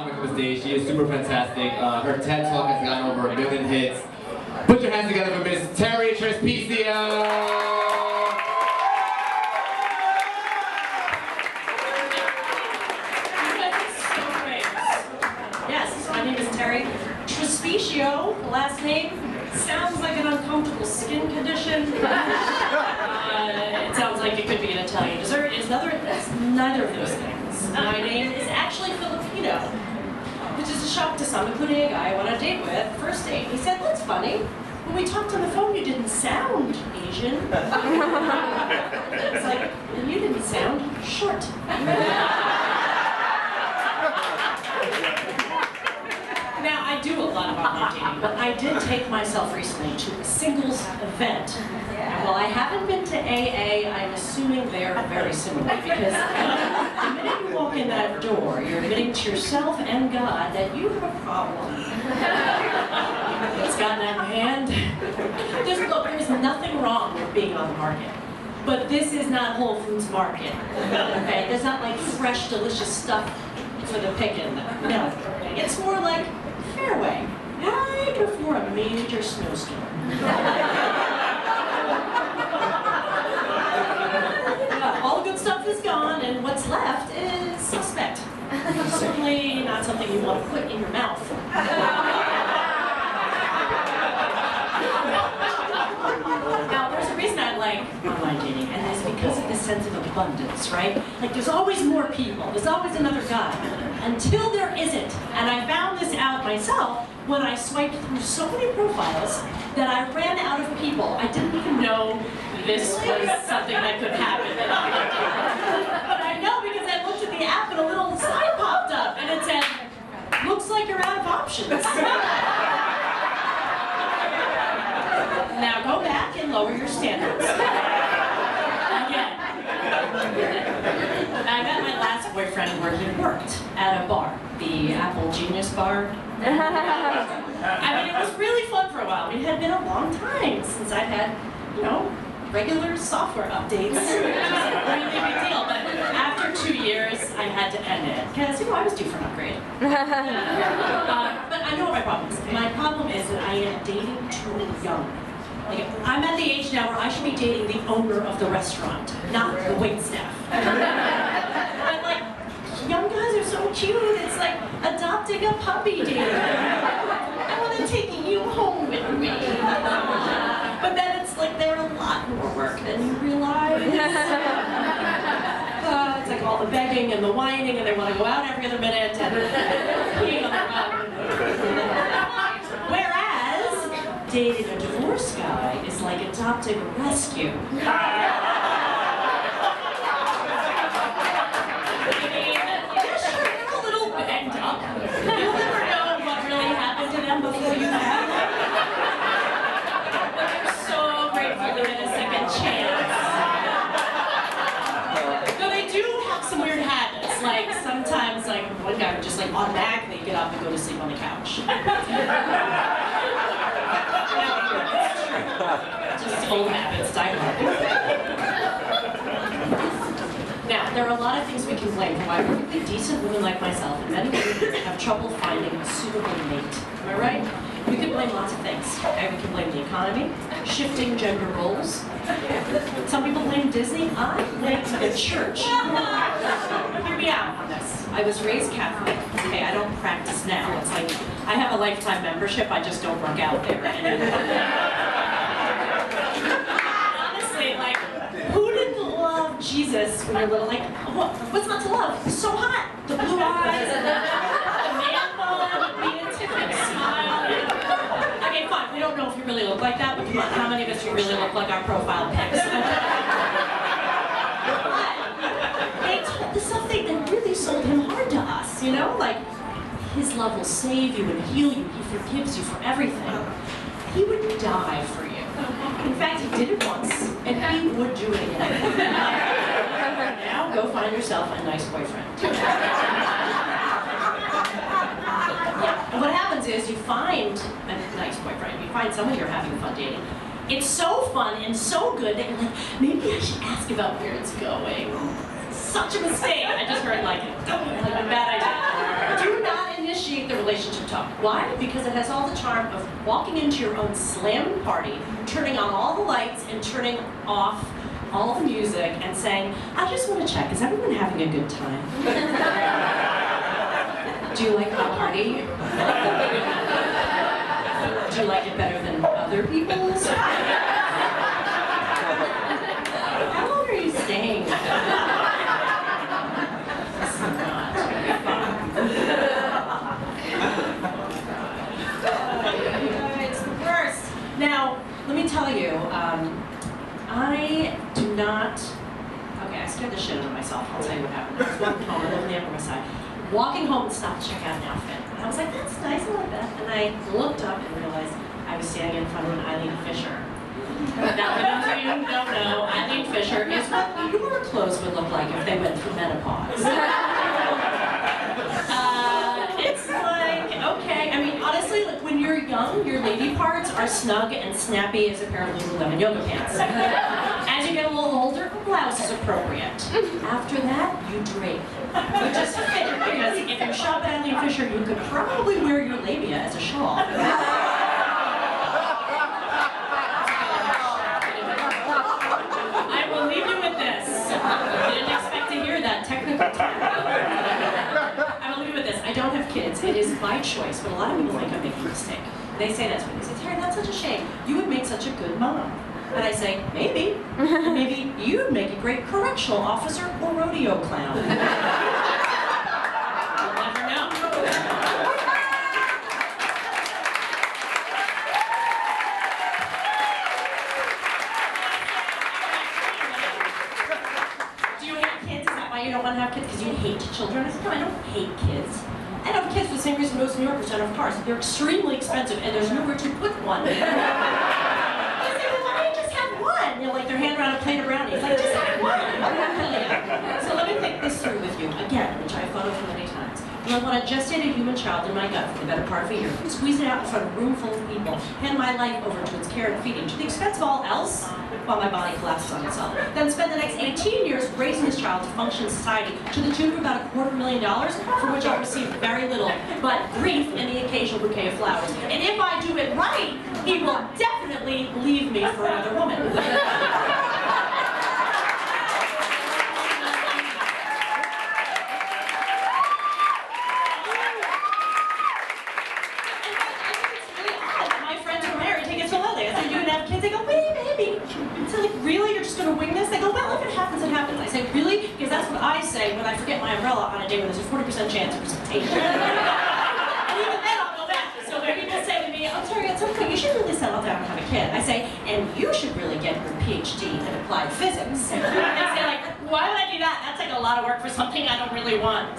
Coming to the stage, she is super fantastic. Her TED Talk has gotten over 1 million hits. Put your hands together for Miss Terri Trespicio! My name is Terri Trespicio. The last name sounds like an uncomfortable skin condition. It sounds like it could be an Italian dessert. It's neither of those things. My name is actually Filipino, which is a shock to some, including a guy I went on a date with. First date. He said, "That's funny. When we talked on the phone, you didn't sound Asian." It's like, and you didn't sound short. Now, I do a lot of online dating, but I did take myself recently to a singles event. And while I haven't been to AA, I'm assuming they're very similar, because the minute you walk in that door, you're admitting to yourself and God that you have a problem. It's gotten out of hand. Look, there's nothing wrong with being on the market. But this is not Whole Foods Market. Okay? There's not like fresh, delicious stuff for the picking. No. It's more like Fairway, right before a major snowstorm. All the good stuff is gone, and what's left is suspect. Certainly not something you want to put in your mouth. Now, there's a reason I like online dating, and it's because of this sense of abundance, right? Like, there's always more people, there's always another guy, until there isn't. And I found this out myself when I swiped through so many profiles that I ran out of people. I didn't even know this was something that could happen. But I know because I looked at the app and a little sign popped up, and it said, "Looks like you're out of options." Now go back and lower your standards. Again. I met my last boyfriend where he worked at a bar, the Apple Genius Bar. I mean, it was really fun for a while. It had been a long time since I'd had, regular software updates, which is a really big deal. But after 2 years, I had to end it because, I was due for an upgrade. But I know what my problem is. My problem is that I am dating too young. Like, I'm at the age now where I should be dating the owner of the restaurant, not the waitstaff. But like, young guys are so cute. It's like adopting a puppy, dude. I want to take you home with me. But then it's like they're a lot more work than you realize. It's like all the begging and the whining, and they want to go out every other minute and peeing on the rug. Whereas dating a divorce guy is like adopting a rescue. Before you have them. But they're so grateful to get a second chance. Though they do have some weird habits. Like sometimes, like one guy would just like automatically get up and go to sleep on the couch. Just old habits, die hard. Now, there are a lot of things we can blame for why perfectly decent women like myself and many women have trouble finding a suitable mate. Am I right? We can blame lots of things. Okay? We can blame the economy, shifting gender roles. Some people blame Disney. I blame the church. Hear me out on this. I was raised Catholic. Okay, I don't practice now. It's like I have a lifetime membership. I just don't work out there anymore. Honestly, like, who didn't love Jesus when you're little? Like, what's not to love? It's so hot. The blue eyes, and the man bun, the beatific smile. Okay, fine. We don't know if you really look like that, but come on, how many of us you really look like our profile pics? But the stuff they really sold him hard to us, like his love will save you and heal you. He forgives you for everything. He would die for you. In fact, he did it once, and he would do it again. Now go find yourself a nice boyfriend. Yeah. And what happens is you find a nice boyfriend, you find someone you're having fun dating. It's so fun and so good that you're like, maybe I should ask about where it's going. Such a mistake. I just heard like a bad idea. Do not rooftop. Why? Because it has all the charm of walking into your own slammed party, turning on all the lights and turning off all the music and saying, I just want to check, is everyone having a good time? Do you like my party? Do you like it better than other people's? How long are you staying? This is not fun. It's the worst. Now, let me tell you, I do not, okay, I scared the shit out of myself. I'll tell you what happened. I was walking home, I live on the Upper West Side. Walking home and stopped to check out an outfit. And I was like, that's nice, I like that. And I looked up and realized I was standing in front of an Eileen Fisher. Now, for those of you who don't know, Eileen Fisher is what your clothes would look like if they went through menopause. It's like, okay, I mean, honestly, like when you're young, your lady parts are snug and snappy as a pair of Lululemon yoga pants. As you get a little older, a blouse is appropriate. After that, you drape. You just fit, because if you shop at Eileen Fisher, you could probably wear your labia as a shawl. I will leave you with this. I didn't expect to hear that technical term. I will leave you with this. I don't have kids. It is my choice, but a lot of people think I'm making a mistake. They say that to me. They say, Terri, that's such a shame. You would make such a good mom. And I say, maybe. And maybe you'd make a great correctional officer or rodeo clown. You'll never know. Do you hate kids? Is that why you don't want to have kids? Because you hate children? I said, no, I don't hate kids. I don't have kids for the same reason most New Yorkers don't have cars. They're extremely expensive and there's nowhere to put one. You know, like their hand around a plate of brownies. Like, just have one. So let me think this through with you again, which I've thought of many times. When I want to gestate a human child in my gut for the better part of a year, squeeze it out in front of a room full of people, hand my life over to its care and feeding, to the expense of all else, while my body collapses on itself. Then spend the next 18 years raising this child to function in society to the tune of about $250,000, for which I'll receive very little, but grief and the occasional bouquet of flowers. And if I do it right, he will definitely leave me for another woman. Kids, they go, wait, baby. So like, really? You're just going to wing this? They go, well, if it happens, it happens. I say, really? Because that's what I say when I forget my umbrella on a day where there's a 40% chance of precipitation. And even then, I'll go back. So when people say to me, oh, Terri, at some point, you should really settle down and have a kid. I say, and you should really get your PhD in applied physics. And they say, like, why would I do that? That's like a lot of work for something I don't really want.